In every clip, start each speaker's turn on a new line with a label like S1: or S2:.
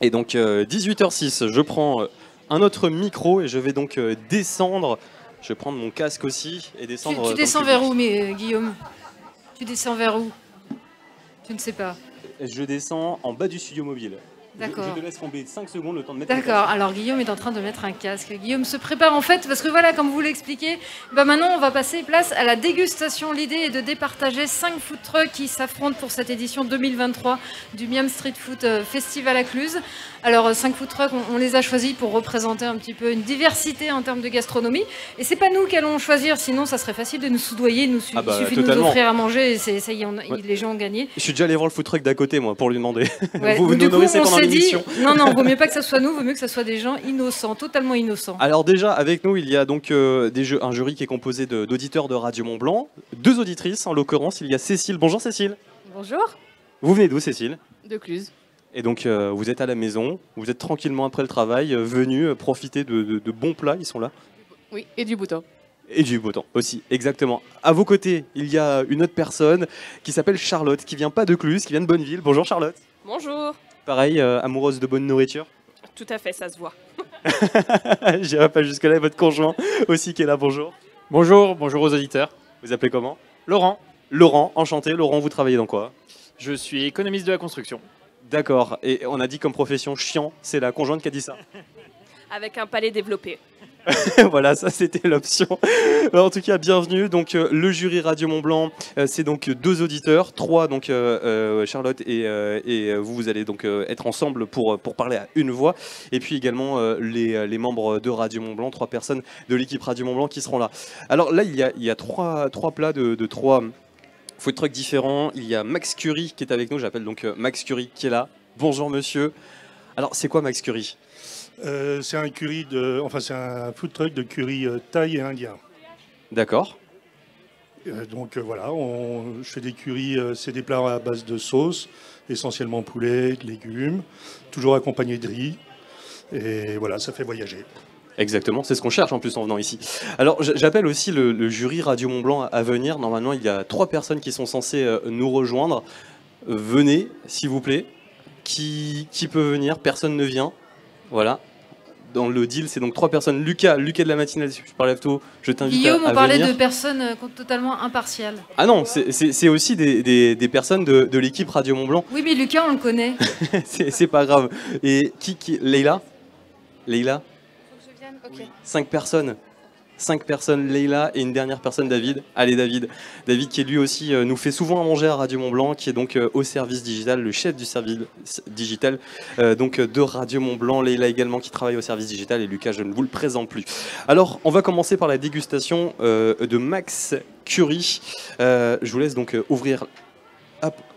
S1: Et donc 18h06, je prends un autre micro et je vais donc descendre. Je vais prendre mon casque aussi et descendre.
S2: Tu descends vers où, Guillaume? Tu descends vers où? Je ne sais pas.
S1: Je descends en bas du studio mobile.
S2: D'accord.
S1: Je te laisse tomber 5 secondes le temps de mettre.
S2: D'accord, alors Guillaume est en train de mettre un casque. Guillaume se prépare en fait, parce que voilà, comme vous l'expliquez, maintenant on va passer place à la dégustation. L'idée est de départager 5 food trucks qui s'affrontent pour cette édition 2023 du Miam Street Food Festival à Cluse. Alors 5 food trucks, on les a choisis pour représenter un petit peu une diversité en termes de gastronomie. Et c'est pas nous qui allons choisir, sinon ça serait facile de nous soudoyer. Il suffit de nous offrir à manger et ça y est, les gens ont gagné.
S1: Je suis déjà allé voir le food truck d'à côté, moi, pour lui demander.
S2: Ouais.
S1: Vous
S2: du
S1: nous
S2: coup,
S1: nourrissez pendant l'émission.
S2: Non, vaut mieux pas que ça soit nous, vaut mieux que ça soit des gens innocents, totalement innocents.
S1: Alors déjà, avec nous, il y a donc un jury qui est composé d'auditeurs de Radio Mont Blanc, 2 auditrices, en l'occurrence, il y a Cécile. Bonjour Cécile.
S3: Bonjour.
S1: Vous venez d'où Cécile?
S3: De Cluse.
S1: Et donc vous êtes à la maison, vous êtes tranquillement après le travail, venus profiter de bons plats, ils sont là.
S3: Oui, et du bouton.
S1: Et du beau temps aussi, exactement. À vos côtés, il y a une autre personne qui s'appelle Charlotte, qui vient pas de Cluse, qui vient de Bonneville. Bonjour Charlotte.
S4: Bonjour.
S1: Pareil, amoureuse de bonne nourriture.
S4: Tout à fait, ça se voit.
S1: J'irai pas jusque-là, votre conjoint aussi qui est là, bonjour.
S5: Bonjour aux auditeurs.
S1: Vous appelez comment?
S5: Laurent.
S1: Laurent, enchanté. Laurent, vous travaillez dans quoi?
S5: Je suis économiste de la construction.
S1: D'accord, et on a dit comme profession chiant, c'est la conjointe qui a dit ça.
S4: Avec un palais développé.
S1: Voilà, ça c'était l'option. En tout cas, bienvenue. Donc le jury Radio Mont Blanc, c'est donc 2 auditeurs, 3 donc Charlotte et vous allez donc être ensemble pour parler à une voix. Et puis également les membres de Radio Mont Blanc, 3 personnes de l'équipe Radio Mont Blanc qui seront là. Alors là, il y a 3 plats de 3 food trucks différents. Il y a Max Curry qui est avec nous. J'appelle donc Max Curry qui est là. Bonjour monsieur. Alors c'est quoi Max Curry?
S6: C'est un c'est un food truck de curry thaï et indien.
S1: D'accord.
S6: Voilà, je fais des currys, c'est des plats à base de sauce, essentiellement poulet, de légumes, toujours accompagnés de riz. Et voilà, ça fait voyager.
S1: Exactement, c'est ce qu'on cherche en plus en venant ici. Alors j'appelle aussi le jury Radio Mont Blanc à venir. Normalement, il y a 3 personnes qui sont censées nous rejoindre. Venez, s'il vous plaît. Qui peut venir? Personne ne vient. Voilà. Dans le deal, c'est donc 3 personnes. Lucas de la matinale, si je parle à tôt, je t'invite à venir.
S2: Guillaume, on parlait de personnes totalement impartiales.
S1: Ah non, c'est aussi des personnes de l'équipe Radio Mont Blanc.
S2: Oui, mais Lucas, on le connaît.
S1: C'est pas grave. Et qui Leïla? Leïla?
S3: Faut que je vienne, ok.
S1: 5 personnes. 5 personnes, Leïla et une dernière personne, David. Allez, David. David qui lui aussi nous fait souvent à manger à Radio Mont Blanc, qui est donc au service digital, le chef du service digital donc de Radio Mont Blanc. Leïla également qui travaille au service digital et Lucas, je ne vous le présente plus. Alors, on va commencer par la dégustation de Max Curry. Je vous laisse donc ouvrir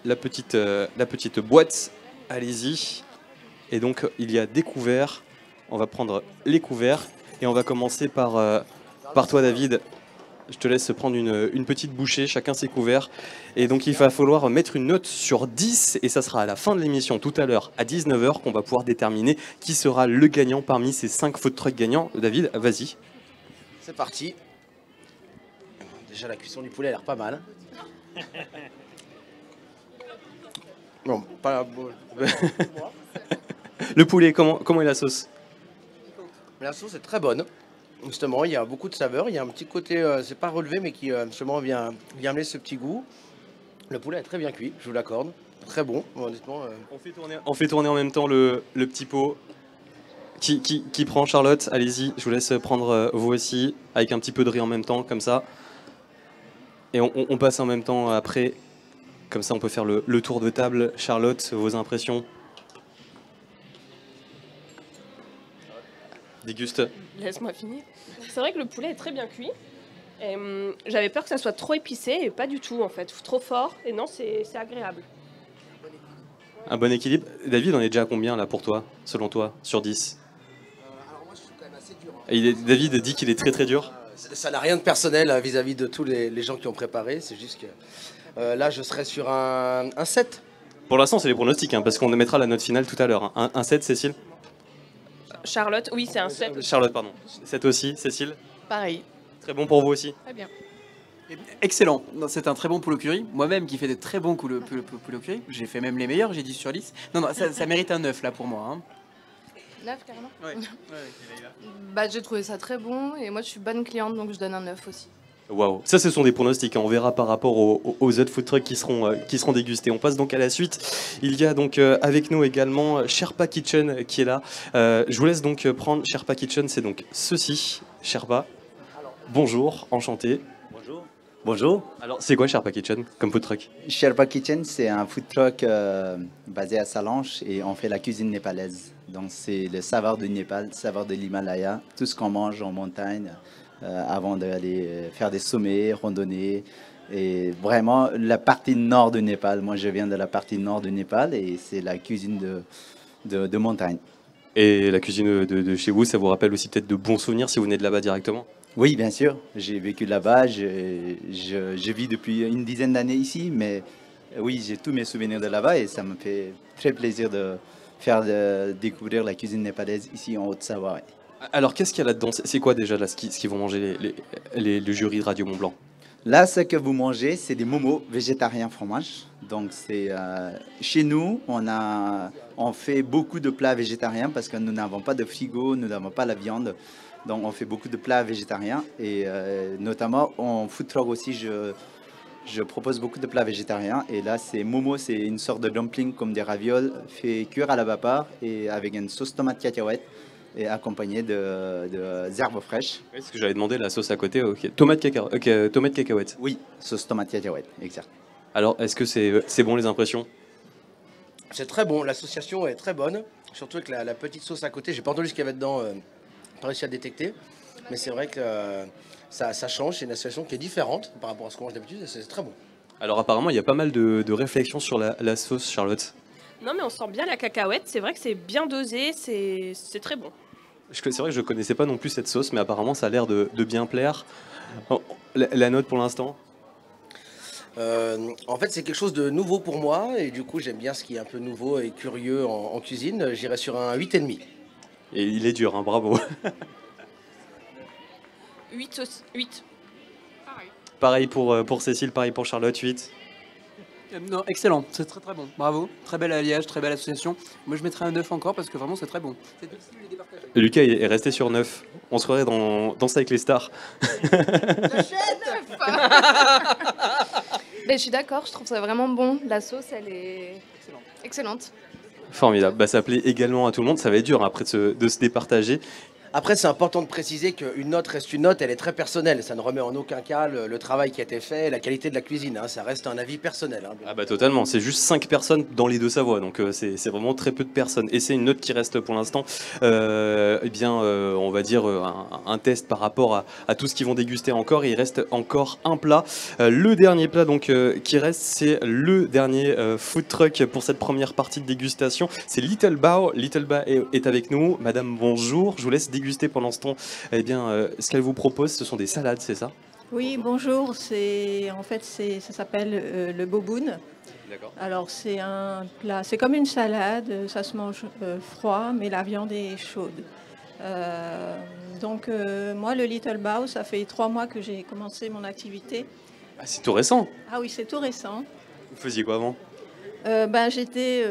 S1: la petite boîte. Allez-y. Et donc, il y a des couverts. On va prendre les couverts et on va commencer par toi David. Je te laisse prendre une petite bouchée, chacun ses couverts. Et donc il va falloir mettre une note sur 10 et ça sera à la fin de l'émission tout à l'heure à 19h qu'on va pouvoir déterminer qui sera le gagnant parmi ces 5 food trucks gagnants. David, vas-y.
S7: C'est parti. Déjà la cuisson du poulet a l'air pas mal. Bon, pas
S1: Le poulet, comment est la sauce?
S7: la sauce est très bonne. Justement, il y a beaucoup de saveurs. Il y a un petit côté, c'est pas relevé, mais qui justement vient amener ce petit goût. Le poulet est très bien cuit, je vous l'accorde. Très bon, honnêtement.
S1: On fait tourner en même temps le petit pot. Qui prend Charlotte? Allez-y, je vous laisse prendre vous aussi, avec un petit peu de riz en même temps, comme ça. Et on passe en même temps après. Comme ça, on peut faire le tour de table. Charlotte, vos impressions? Déguste.
S4: Laisse-moi finir. C'est vrai que le poulet est très bien cuit. J'avais peur que ça soit trop épicé et pas du tout en fait. Trop fort. Et non, c'est agréable.
S1: Un bon équilibre. David, on est déjà à combien là pour toi, selon toi, sur 10?
S7: Alors moi, je suis quand même assez dur.
S1: David dit qu'il est très très dur.
S7: Ça n'a rien de personnel vis-à-vis de tous les gens qui ont préparé. C'est juste que là, je serais sur un 7.
S1: Pour l'instant, c'est les pronostics, hein, parce qu'on mettra la note finale tout à l'heure. Hein. Un 7, Cécile?
S4: Charlotte, oui, c'est un 7.
S1: Charlotte, pardon. 7 aussi, Cécile?
S3: Pareil.
S1: Très bon pour vous aussi?
S3: Très bien.
S8: Excellent, c'est un très bon poulet au curry. Moi-même qui fais des très bons poulet au curry, j'ai fait même les meilleurs, j'ai 10 sur 10. Non, ça mérite un 9 là pour moi. Hein.
S3: 9 carrément.
S8: Ouais.
S3: Bah, j'ai trouvé ça très bon et moi je suis bonne cliente donc je donne un 9 aussi.
S1: Waouh, ça ce sont des pronostics, hein. On verra par rapport aux autres food trucks qui seront dégustés. On passe donc à la suite. Il y a donc avec nous également Sherpa Kitchen qui est là. Je vous laisse donc prendre Sherpa Kitchen, c'est donc ceci. Sherpa, bonjour, enchanté.
S9: Bonjour. Bonjour.
S1: Alors c'est quoi Sherpa Kitchen comme food truck?
S9: Sherpa Kitchen, c'est un food truck basé à Salanches et on fait la cuisine népalaise. Donc c'est le saveur du Népal, le saveur de l'Himalaya, tout ce qu'on mange en montagne. Avant d'aller faire des sommets, randonnées. Et vraiment, la partie nord du Népal. Moi, je viens de la partie nord du Népal et c'est la cuisine de montagne.
S1: Et la cuisine de chez vous, ça vous rappelle aussi peut-être de bons souvenirs si vous venez de là-bas directement?
S9: Oui, bien sûr. J'ai vécu là-bas. Je vis depuis une dizaine d'années ici. Mais oui, j'ai tous mes souvenirs de là-bas et ça me fait très plaisir de faire découvrir la cuisine népalaise ici en Haute-Savoie.
S1: Alors qu'est-ce qu'il y a là-dedans? C'est quoi déjà là, ce qu'ils vont manger le jury de Radio Mont Blanc?
S9: Là, ce que vous mangez, c'est des momos végétariens fromage. Donc, c'est chez nous, on fait beaucoup de plats végétariens parce que nous n'avons pas de frigo, nous n'avons pas la viande. Donc, on fait beaucoup de plats végétariens et notamment en food truck aussi, je propose beaucoup de plats végétariens. Et là, c'est momo, c'est une sorte de dumpling comme des ravioles fait cuire à la vapeur et avec une sauce tomate cacahuète. Et accompagné de herbes fraîches.
S1: Oui, ce que j'avais demandé, la sauce à côté, ok. Tomate cacahuète.
S9: Oui, sauce tomate cacahuète, exact.
S1: Alors, est-ce que c'est bon les impressions?
S7: C'est très bon, l'association est très bonne. Surtout avec la petite sauce à côté. J'ai pas entendu ce qu'il y avait dedans, pas réussi à détecter. Mais c'est vrai que ça change, c'est une association qui est différente par rapport à ce qu'on mange d'habitude et c'est très bon.
S1: Alors apparemment, il y a pas mal de réflexions sur la sauce, Charlotte.
S4: Non, mais on sent bien la cacahuète. C'est vrai que c'est bien dosé, c'est très bon.
S1: C'est vrai que je connaissais pas non plus cette sauce, mais apparemment ça a l'air de bien plaire. Oh, la note pour l'instant?
S7: En fait, c'est quelque chose de nouveau pour moi et du coup, j'aime bien ce qui est un peu nouveau et curieux en cuisine. J'irai sur un 8,5.
S1: Et il est dur, hein, bravo.
S4: 8 aussi. 8.
S1: Pareil pour Cécile, pareil pour Charlotte, 8.
S8: Non, excellent, c'est très très bon, bravo. Très bel alliage, très belle association. Moi je mettrais un 9 encore parce que vraiment c'est très bon. C'est difficile de les départager.
S1: Lucas est resté sur 9. On se croirait dans Danse avec les stars.
S3: Mais je suis d'accord, je trouve ça vraiment bon. La sauce, elle est excellente.
S1: Formidable. Bah, ça plaît également à tout le monde. Ça va être dur après de se départager.
S7: Après, c'est important de préciser qu'une note reste une note, elle est très personnelle. Ça ne remet en aucun cas le travail qui a été fait, la qualité de la cuisine. Hein. Ça reste un avis personnel. Hein.
S1: Ah bah totalement, c'est juste 5 personnes dans les deux Savoies, donc c'est vraiment très peu de personnes. Et c'est une note qui reste pour l'instant, on va dire un test par rapport à tout ce qu'ils vont déguster encore. Et il reste encore un plat. Le dernier plat donc qui reste, c'est le dernier food truck pour cette première partie de dégustation. C'est Little Bao. Little Bao est avec nous. Madame, bonjour. Je vous laisse déguster pendant ce temps. Eh bien, ce qu'elle vous propose, ce sont des salades, c'est ça?
S10: Oui, bonjour. Ça s'appelle le boboon.
S1: D'accord.
S10: Alors c'est un plat, c'est comme une salade, ça se mange froid, mais la viande est chaude. Moi, le Little Bao, ça fait 3 mois que j'ai commencé mon activité.
S1: Ah, c'est tout récent.
S10: Ah oui, c'est tout récent.
S1: Vous faisiez quoi avant?
S10: J'étais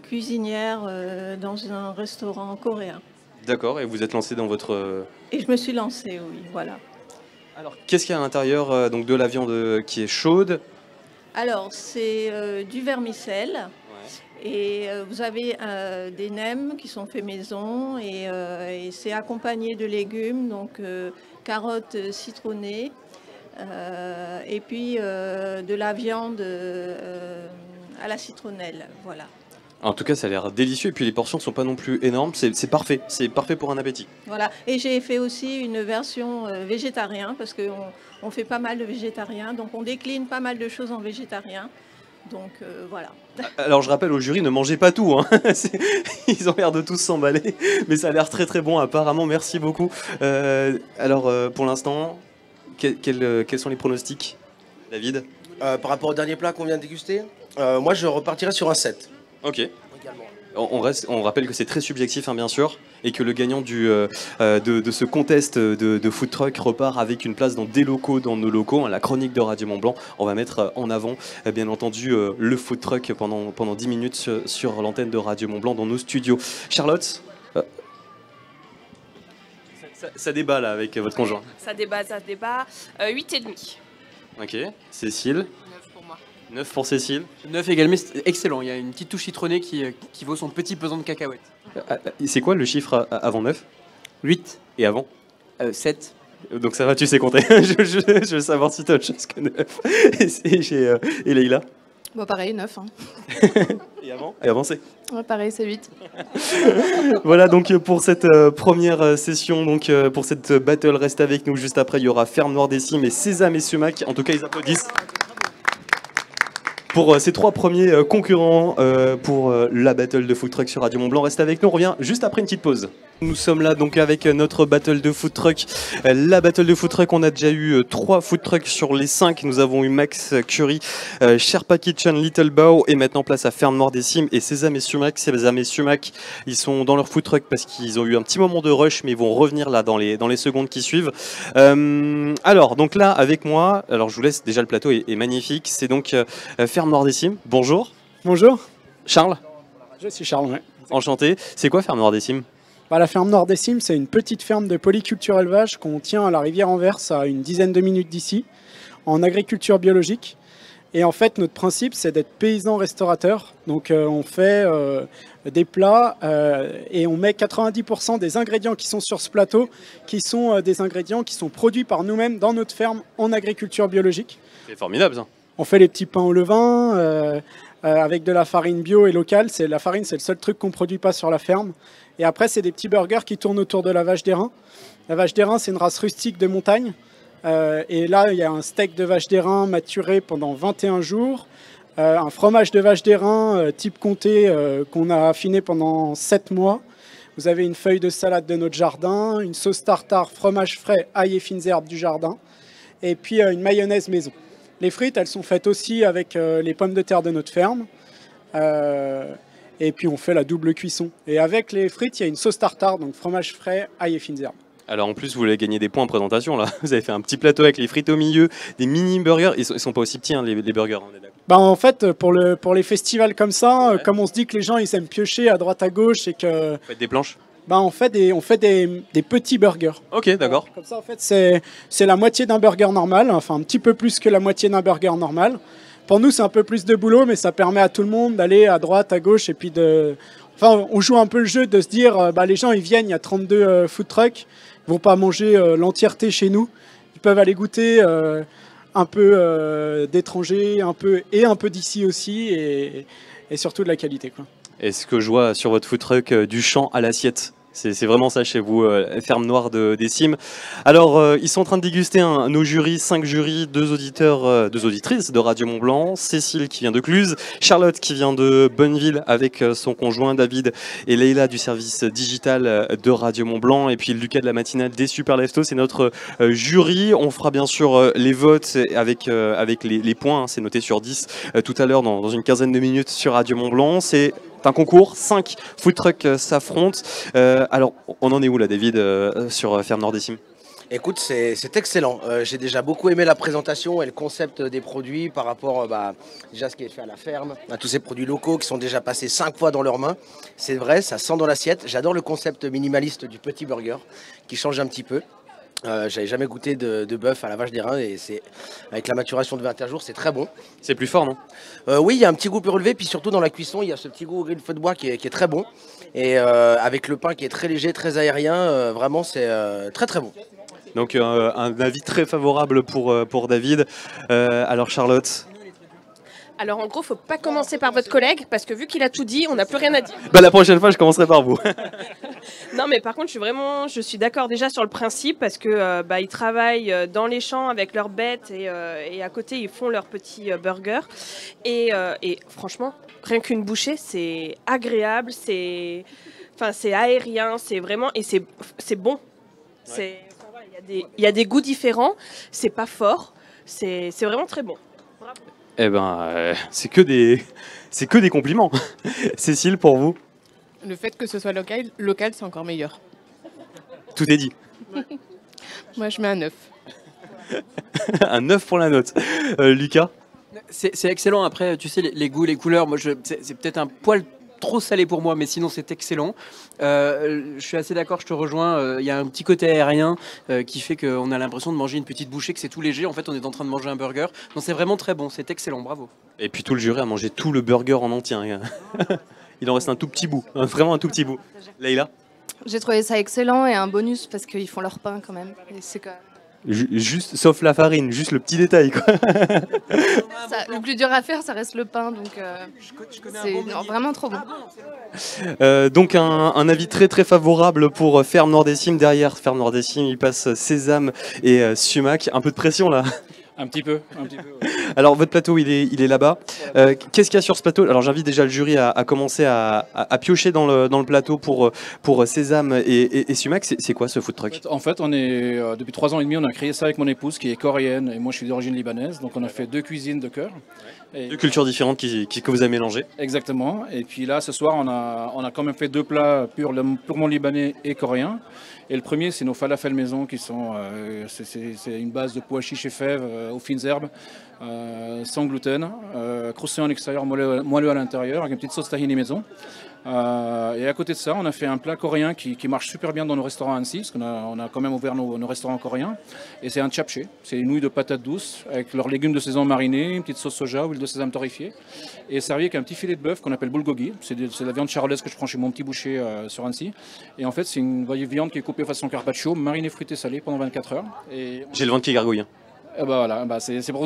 S10: cuisinière dans un restaurant coréen.
S1: D'accord, et vous êtes lancé dans votre...
S10: Et je me suis lancée, oui, voilà.
S1: Alors, qu'est-ce qu'il y a à l'intérieur donc de la viande qui est chaude?
S10: Alors, c'est du vermicelle.
S1: Ouais.
S10: Et vous avez des nems qui sont faits maison. Et c'est accompagné de légumes, donc carottes citronnées. Et puis de la viande à la citronnelle, voilà.
S1: En tout cas, ça a l'air délicieux. Et puis les portions ne sont pas non plus énormes. C'est parfait. C'est parfait pour un appétit.
S10: Voilà. Et j'ai fait aussi une version végétarien parce qu'on fait pas mal de végétariens. Donc on décline pas mal de choses en végétarien. Donc voilà.
S1: Alors je rappelle au jury, ne mangez pas tout. Hein. Ils ont l'air de tous s'emballer. Mais ça a l'air très très bon apparemment. Merci beaucoup. Pour l'instant, quels sont les pronostics, David?
S7: Par rapport au dernier plat qu'on vient de déguster, moi je repartirais sur un 7.
S1: Ok.
S7: Également.
S1: On rappelle que c'est très subjectif, hein, bien sûr, et que le gagnant de ce contest de food truck repart avec une place dans des locaux, dans nos locaux, hein, la chronique de Radio Mont-Blanc. On va mettre en avant, bien entendu, le food truck pendant 10 minutes sur l'antenne de Radio Mont-Blanc dans nos studios. Charlotte, ça débat là avec votre conjoint.
S4: Ça débat. 8,5.
S1: Ok. Cécile.
S3: 9 pour moi.
S1: 9 pour Cécile.
S8: 9 également, excellent. Il y a une petite touche citronnée qui vaut son petit pesant de cacahuètes.
S1: C'est quoi le chiffre avant 9?
S8: 8.
S1: Et avant?
S8: 7.
S1: Donc ça va, tu sais compter. je veux savoir si tu as autre chose que 9. Et Leïla?
S3: Bon, pareil, 9. Hein.
S1: Et avant? Et avant, c'est?
S3: Ouais, pareil, c'est 8.
S1: Voilà donc pour cette première session, donc pour cette battle, reste avec nous. Juste après, il y aura Ferme Noire des Cimes et Sésame et Sumac. En tout cas, ils applaudissent pour ces 3 premiers concurrents pour la battle de food truck sur Radio Mont-Blanc. Reste avec nous, on revient juste après une petite pause. Nous sommes là donc avec notre battle de food truck. La battle de food truck, on a déjà eu 3 food trucks sur les 5. Nous avons eu Max Curie, Sherpa Kitchen, Little Bow et maintenant place à Ferme Noire des Cimes et Sésame et Sumac. Sésame et Sumac, ils sont dans leur food truck parce qu'ils ont eu un petit moment de rush, mais ils vont revenir là dans les secondes qui suivent. Alors donc là avec moi, alors je vous laisse, déjà le plateau est magnifique. C'est donc Ferme Noire des Cimes. Bonjour.
S11: Bonjour.
S1: Charles.
S11: Je suis Charles, ouais.
S1: Enchanté. C'est quoi Ferme Noire des Cimes?
S11: La ferme Nord des Cimes, c'est une petite ferme de polyculture élevage qu'on tient à la rivière Anvers, à une dizaine de minutes d'ici, en agriculture biologique. Et en fait, notre principe, c'est d'être paysan restaurateur. Donc, on fait des plats et on met 90% des ingrédients qui sont sur ce plateau, qui sont des ingrédients qui sont produits par nous-mêmes dans notre ferme en agriculture biologique.
S1: C'est formidable, ça.
S11: On fait les petits pains au levain avec de la farine bio et locale. La farine, c'est le seul truc qu'on ne produit pas sur la ferme. Et après, c'est des petits burgers qui tournent autour de la vache d'airain. La vache d'airain, c'est une race rustique de montagne. Et là, il y a un steak de vache d'airain maturé pendant 21 jours. Un fromage de vache d'airain type comté qu'on a affiné pendant 7 mois. Vous avez une feuille de salade de notre jardin, une sauce tartare, fromage frais, ail et fines herbes du jardin. Et puis une mayonnaise maison. Les frites, elles sont faites aussi avec les pommes de terre de notre ferme. Et puis on fait la double cuisson. Et avec les frites, il y a une sauce tartare, donc fromage frais, ail et fines herbes.
S1: Alors en plus, vous voulez gagner des points en présentation là. Vous avez fait un petit plateau avec les frites au milieu, des mini burgers. Ils sont pas aussi petits, hein, les burgers. On est d'accord.
S11: En fait, pour les festivals comme ça, comme on se dit que les gens ils aiment piocher à droite à gauche et que.
S1: Vous faites des planches.
S11: On fait des petits burgers.
S1: Ok, d'accord.
S11: Comme ça, en fait, c'est la moitié d'un burger normal, enfin un petit peu plus que la moitié d'un burger normal. Pour nous, c'est un peu plus de boulot, mais ça permet à tout le monde d'aller à droite, à gauche, et puis on joue un peu le jeu de se dire, les gens, ils viennent, il y a 32 food trucks, ils vont pas manger l'entièreté chez nous. Ils peuvent aller goûter un peu d'étrangers, un peu d'ici aussi, et surtout de la qualité, quoi.
S1: Et ce que je vois sur votre food truck, du champ à l'assiette. C'est vraiment ça chez vous, Ferme Noire des Cimes. Alors, ils sont en train de déguster nos jurys, 5 jurys, 2 auditeurs, 2 auditrices de Radio Mont-Blanc, Cécile qui vient de Cluse, Charlotte qui vient de Bonneville avec son conjoint David et Leïla du service digital de Radio Mont-Blanc, et puis Lucas de la matinale des Super Leftos, c'est notre jury. On fera bien sûr les votes avec les points, hein, c'est noté sur 10 tout à l'heure dans une quinzaine de minutes sur Radio Mont-Blanc. C'est un concours, 5 food trucks s'affrontent. Alors, on en est où là, David, sur Ferme Nord des Cimes?
S7: Écoute, c'est excellent. J'ai déjà beaucoup aimé la présentation et le concept des produits par rapport déjà à ce qui est fait à la ferme, à tous ces produits locaux qui sont déjà passés 5 fois dans leurs mains. C'est vrai, ça sent dans l'assiette. J'adore le concept minimaliste du petit burger qui change un petit peu. J'avais jamais goûté de bœuf à la vache d'airain et avec la maturation de 21 jours, c'est très bon.
S1: C'est plus fort, non?
S7: Oui, il y a un petit goût plus relevé, puis surtout dans la cuisson, il y a ce petit goût au grill feu de bois qui est très bon. Et avec le pain qui est très léger, très aérien, vraiment c'est très très bon.
S1: Donc un avis très favorable pour David. Alors Charlotte?
S4: Alors en gros, faut pas commencer par votre collègue parce que vu qu'il a tout dit, on n'a plus rien à dire.
S1: La prochaine fois, je commencerai par vous.
S4: Non, mais par contre, je suis d'accord déjà sur le principe parce que ils travaillent dans les champs avec leurs bêtes et à côté ils font leurs petits burgers et franchement, rien qu'une bouchée, c'est agréable, c'est aérien, c'est vraiment et c'est bon. Ouais. Il y a des goûts différents, c'est pas fort, c'est vraiment très bon. Bravo.
S1: C'est que des compliments. Cécile, pour vous?
S3: Le fait que ce soit local c'est encore meilleur.
S1: Tout est dit.
S3: Moi, je mets un 9.
S1: Un 9 pour la note. Lucas?
S8: C'est excellent. Après, tu sais, les goûts, les couleurs, c'est peut-être un poil trop salé pour moi, mais sinon c'est excellent. Je suis assez d'accord, je te rejoins. Il y a un petit côté aérien qui fait qu'on a l'impression de manger une petite bouchée, que c'est tout léger. En fait, on est en train de manger un burger. Non, c'est vraiment très bon, c'est excellent, bravo.
S1: Et puis tout le jury a mangé tout le burger en entier, hein. Il en reste un tout petit bout, vraiment un tout petit bout. Leïla?
S3: J'ai trouvé ça excellent et un bonus parce qu'ils font leur pain quand même. Et c'est quand même...
S1: Juste, sauf la farine, juste le petit détail, quoi.
S3: Le plus dur à faire, ça reste le pain, donc c'est vraiment trop bon.
S1: Donc un avis très très favorable pour Ferme Nordessim. Derrière Ferme Nordessim, il passe Sésame et Sumac. Un peu de pression là.
S5: Un petit peu. Ouais.
S1: Alors votre plateau il est là-bas. Qu'est-ce qu'il y a sur ce plateau? Alors j'invite déjà le jury à commencer à piocher dans le plateau pour Sésame et Sumac. C'est quoi ce food truck?
S5: En fait, on est depuis 3 ans et demi, on a créé ça avec mon épouse qui est coréenne et moi je suis d'origine libanaise. Donc on a fait 2 cuisines de cœur.
S1: Deux cultures différentes que vous avez mélangées.
S5: Exactement. Et puis là, ce soir, on a quand même fait 2 plats purement libanais et coréens. Et le premier, c'est nos falafels maison qui sont, c'est une base de pois chiches et fèves aux fines herbes, sans gluten, croustillant à l'extérieur, moelleux à l'intérieur, avec une petite sauce tahini maison. Et à côté de ça, on a fait un plat coréen qui marche super bien dans nos restaurants à Annecy, parce qu'on a quand même ouvert nos restaurants coréens. Et c'est un japchae, c'est une nouille de patates douces avec leurs légumes de saison marinés, une petite sauce soja, huile de sésame torréfiée, et servi avec un petit filet de bœuf qu'on appelle bulgogi. C'est de la viande charolaise que je prends chez mon petit boucher sur Annecy. Et en fait, c'est une viande qui est coupée façon carpaccio, marinée, fruitée, salée pendant 24 heures.
S1: J'ai le ventre qui gargouille. Hein.
S5: Et voilà, c'est pour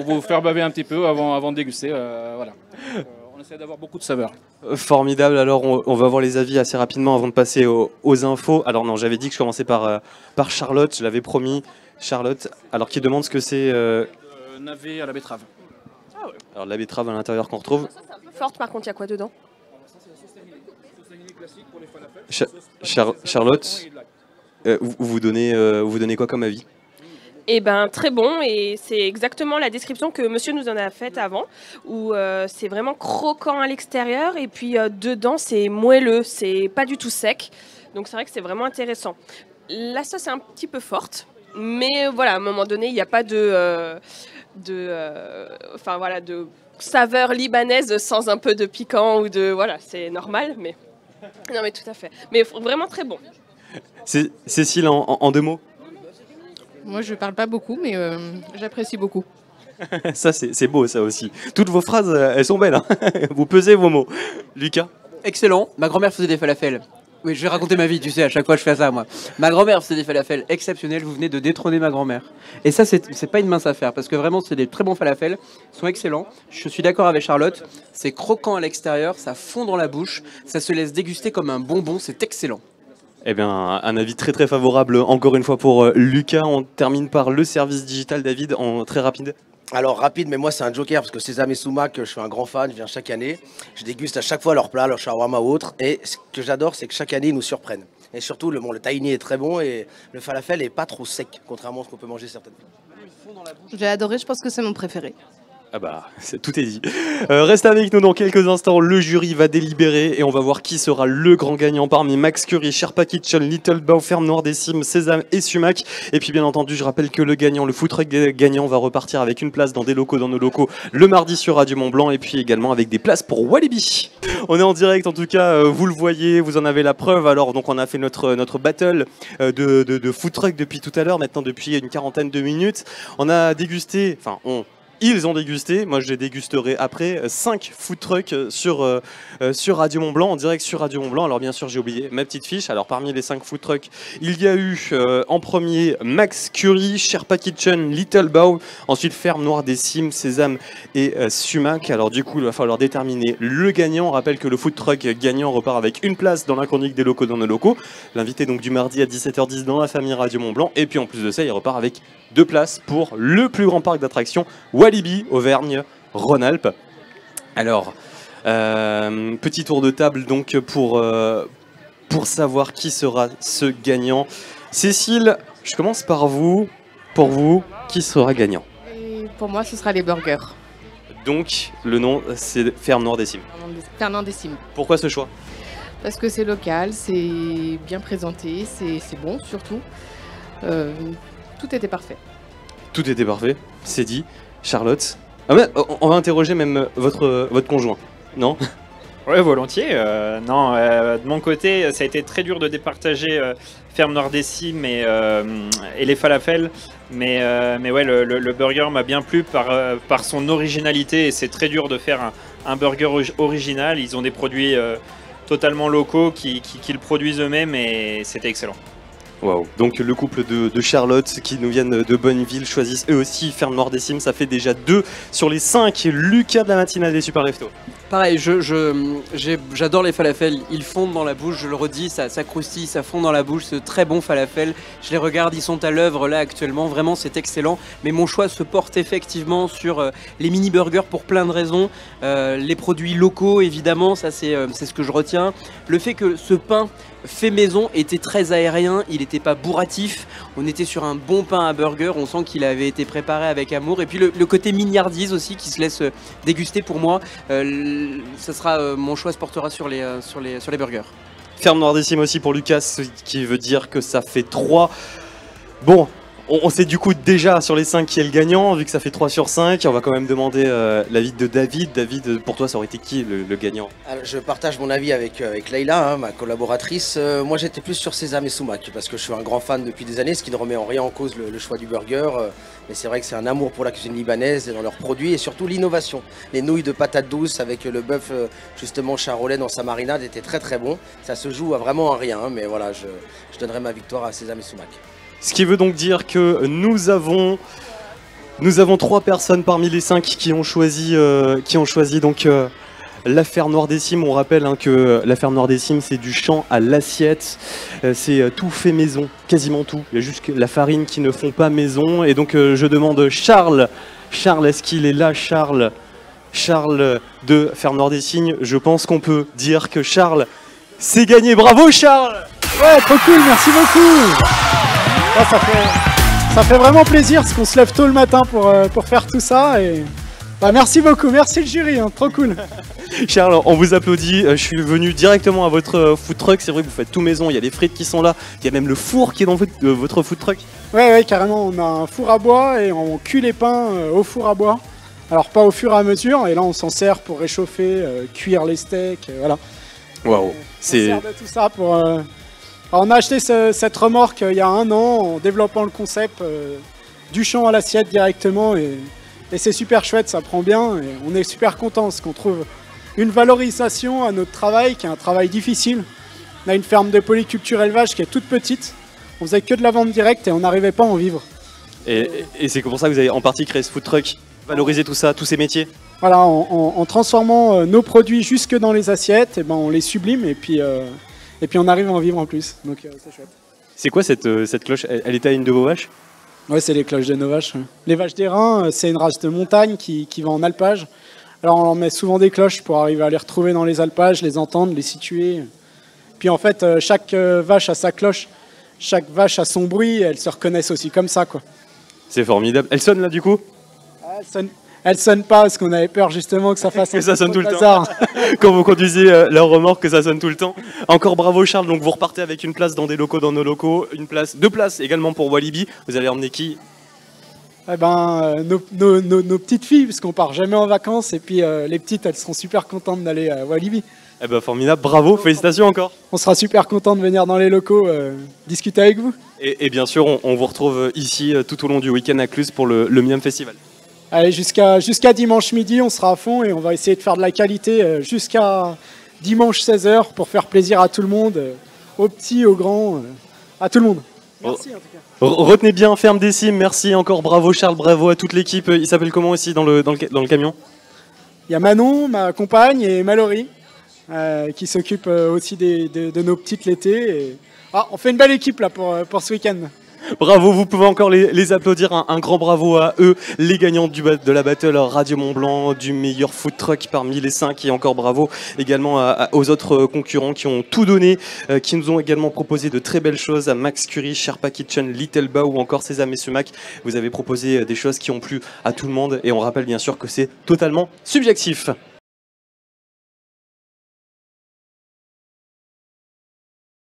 S5: vous faire baver un petit peu avant de déguster. Voilà. On essaie d'avoir beaucoup de saveurs.
S1: Formidable, alors on va voir les avis assez rapidement avant de passer aux infos. Alors non, j'avais dit que je commençais par Charlotte, je l'avais promis. Charlotte, alors qui demande ce que c'est
S5: navet à la betterave.
S1: Ah ouais. Alors la betterave à l'intérieur qu'on retrouve.
S4: C'est un peu forte par contre, il y a quoi dedans?
S1: Charlotte, vous donnez quoi comme avis?
S4: Eh ben très bon, et c'est exactement la description que monsieur nous en a faite avant, où c'est vraiment croquant à l'extérieur et puis dedans c'est moelleux, c'est pas du tout sec, donc c'est vrai que c'est vraiment intéressant. La sauce est un petit peu forte, mais voilà, à un moment donné il n'y a pas de saveur libanaise sans un peu de piquant ou de voilà, c'est normal, mais non mais tout à fait, mais vraiment très bon.
S1: Cécile, en 2 mots?
S3: Moi, je parle pas beaucoup, mais j'apprécie beaucoup.
S1: Ça, c'est beau, ça aussi. Toutes vos phrases, elles sont belles. Hein. Vous pesez vos mots. Lucas?
S8: Excellent. Ma grand-mère faisait des falafels. Oui, je vais raconter ma vie, tu sais, à chaque fois je fais ça, moi. Ma grand-mère faisait des falafels exceptionnels. Vous venez de détrôner ma grand-mère. Et ça, c'est pas une mince affaire, parce que vraiment, c'est des très bons falafels. Ils sont excellents. Je suis d'accord avec Charlotte. C'est croquant à l'extérieur, ça fond dans la bouche. Ça se laisse déguster comme un bonbon. C'est excellent.
S1: Eh bien, un avis très très favorable encore une fois pour Lucas. On termine par le service digital, David, en très rapide.
S7: Alors rapide, mais moi c'est un joker parce que Sésame et Sumac, je suis un grand fan, je viens chaque année. Je déguste à chaque fois leurs plats, leur shawarma ou autre. Et ce que j'adore, c'est que chaque année ils nous surprennent. Et surtout, le tahini est très bon et le falafel est pas trop sec, contrairement à ce qu'on peut manger certaines fois.
S3: J'ai adoré, je pense que c'est mon préféré.
S1: Ah bah, tout est dit. Reste avec nous dans quelques instants, le jury va délibérer et on va voir qui sera le grand gagnant parmi Max Curry, Sherpa Kitchen, Little Bao, Ferme Nordessim, Sésame et Sumac. Et puis bien entendu, je rappelle que le gagnant, le food truck gagnant va repartir avec une place dans nos locaux le mardi sur Radio Mont Blanc et puis également avec des places pour Walibi. On est en direct en tout cas, vous le voyez, vous en avez la preuve. Alors donc on a fait notre battle de food truck depuis tout à l'heure, maintenant depuis une 40aine de minutes. On a dégusté, ils ont dégusté, moi je les dégusterai après, 5 food trucks sur Radio Mont Blanc, en direct sur Radio Mont Blanc. Alors bien sûr j'ai oublié ma petite fiche, alors parmi les 5 food trucks, il y a eu en premier Max Curry, Sherpa Kitchen, Little Bao, ensuite Ferme Nordessim, Sésame et Sumac. Alors du coup il va falloir déterminer le gagnant. On rappelle que le food truck gagnant repart avec une place dans la chronique des locaux dans nos locaux, l'invité donc du mardi à 17h10 dans la famille Radio Mont Blanc, et puis en plus de ça il repart avec 2 places pour le plus grand parc d'attractions Walibi, Auvergne-Rhône-Alpes. Alors, petit tour de table donc pour savoir qui sera ce gagnant. Cécile, je commence par vous. Pour vous, qui sera gagnant?
S3: Et pour moi, ce sera les burgers.
S1: Donc, le nom, c'est Ferme Nordessim.
S3: Ferme Nordessim.
S1: Pourquoi ce choix?
S3: parce que c'est local, c'est bien présenté, c'est bon surtout. Tout était parfait.
S1: Tout était parfait, c'est dit. Charlotte, ah ouais, on va interroger même votre conjoint, non?
S12: Ouais, volontiers. Non, de mon côté, ça a été très dur de départager Ferme Noire des Cimes et les falafels. Mais ouais, le burger m'a bien plu par son originalité et c'est très dur de faire un burger original. Ils ont des produits totalement locaux qu'ils produisent eux-mêmes et c'était excellent.
S1: Waouh. Donc le couple de Charlotte qui nous viennent de Bonneville choisissent eux aussi Ferme Noire des Cimes. Ça fait déjà 2 sur les 5. Lucas de la matinale des Super Leftos.
S8: Pareil, j'adore les falafels, ils fondent dans la bouche, je le redis, ça croustille, ça fond dans la bouche, c'est très bon falafel. Je les regarde, ils sont à l'œuvre là actuellement, vraiment c'est excellent. Mais mon choix se porte effectivement sur les mini-burgers pour plein de raisons. Les produits locaux évidemment, ça c'est ce que je retiens. Le fait que ce pain fait maison était très aérien, il n'était pas bourratif, on était sur un bon pain à burger, on sent qu'il avait été préparé avec amour. Et puis le côté mignardise aussi qui se laisse déguster pour moi. Ça sera mon choix se portera sur les burgers.
S1: Ferme Noire des Cimes aussi pour Lucas, ce qui veut dire que ça fait 3. Bon, on sait du coup déjà sur les 5 qui est le gagnant, vu que ça fait 3 sur 5. On va quand même demander l'avis de David. David, pour toi, ça aurait été qui le gagnant?
S7: Alors, je partage mon avis avec Leïla, hein, ma collaboratrice. Moi, j'étais plus sur sésame et sumac, parce que je suis un grand fan depuis des années, ce qui ne remet en rien en cause le choix du burger. Mais c'est vrai que c'est un amour pour la cuisine libanaise et dans leurs produits, et surtout l'innovation. Les nouilles de patates douces avec le bœuf justement charolais dans sa marinade étaient très très bon. Ça se joue à vraiment à rien, hein, mais voilà, je donnerai ma victoire à sésame et sumac.
S1: Ce qui veut donc dire que nous avons 3 personnes parmi les 5 qui ont choisi donc la Ferme Noire des Cimes. On rappelle hein, que la Ferme Noire des Cimes, c'est du champ à l'assiette. C'est tout fait maison, quasiment tout. Il y a juste la farine qui ne font pas maison. Et donc je demande Charles. Charles, est-ce qu'il est là, Charles de Ferme Noire des Cimes. Je pense qu'on peut dire que Charles, c'est gagné. Bravo Charles!
S11: Ouais, trop cool, merci beaucoup. Là, ça fait vraiment plaisir parce qu'on se lève tôt le matin pour faire tout ça. Et bah, merci beaucoup, merci le jury, hein, trop cool.
S1: Charles, on vous applaudit. Je suis venu directement à votre food truck. C'est vrai que vous faites tout maison. Il y a les frites qui sont là. Il y a même le four qui est dans votre food truck.
S11: Ouais, carrément. On a un four à bois et on cuit les pains au four à bois. Alors pas au fur et à mesure. Et là, on s'en sert pour réchauffer, cuire les steaks. Voilà.
S1: Waouh.
S11: On sert de tout ça pour. Alors, on a acheté cette remorque il y a 1 an en développant le concept du champ à l'assiette directement et c'est super chouette, ça prend bien et on est super content parce qu'on trouve une valorisation à notre travail qui est un travail difficile. On a une ferme de polyculture élevage qui est toute petite, on faisait que de la vente directe et on n'arrivait pas à en vivre.
S1: Et c'est pour ça que vous avez en partie créé ce food truck, valoriser tout ça, tous ces métiers.
S11: Voilà, en transformant nos produits jusque dans les assiettes, et ben on les sublime et puis on arrive à en vivre en plus, donc c'est chouette.
S1: C'est quoi cette cloche? Elle était à une de vos vaches?
S11: Ouais, c'est les cloches de nos vaches. Les vaches d'airain, c'est une race de montagne qui va en alpage. Alors on leur met souvent des cloches pour arriver à les retrouver dans les alpages, les entendre, les situer. Puis en fait, chaque vache a sa cloche, chaque vache a son bruit, elles se reconnaissent aussi comme ça, quoi.
S1: C'est formidable. Elle sonne là du coup?
S11: Elle sonne pas parce qu'on avait peur justement que ça fasse
S1: que ça sonne tout le temps. Quand vous conduisez leur remorque, que ça sonne tout le temps. Encore bravo Charles, donc vous repartez avec une place dans des locaux, dans nos locaux, 2 places également pour Walibi. Vous allez emmener qui?
S11: Eh ben, nos petites filles, parce qu'on part jamais en vacances, et puis les petites, elles seront super contentes d'aller à Walibi.
S1: Eh ben formidable, bravo, félicitations encore.
S11: On sera super contents de venir dans les locaux discuter avec vous.
S1: Et bien sûr, on vous retrouve ici tout au long du week-end à Cluse pour le Miam Festival.
S11: Allez, jusqu'à dimanche midi, on sera à fond et on va essayer de faire de la qualité jusqu'à dimanche 16h pour faire plaisir à tout le monde, aux petits, aux grands, à tout le monde. Merci en tout cas.
S1: Retenez bien Ferme des Cimes, merci encore, bravo Charles, bravo à toute l'équipe. Il s'appelle comment aussi dans le camion?
S11: Il y a Manon, ma compagne, et Mallory qui s'occupent aussi de nos petites l'été. On fait une belle équipe là pour ce week-end.
S1: Bravo, vous pouvez encore les applaudir, un grand bravo à eux, les gagnants de la battle Radio Mont Blanc, du meilleur food truck parmi les 5, et encore bravo également aux autres concurrents qui ont tout donné, qui nous ont également proposé de très belles choses, à Max Curry, Sherpa Kitchen, Little Bao ou encore Sésame et Sumac. Vous avez proposé des choses qui ont plu à tout le monde et on rappelle bien sûr que c'est totalement subjectif.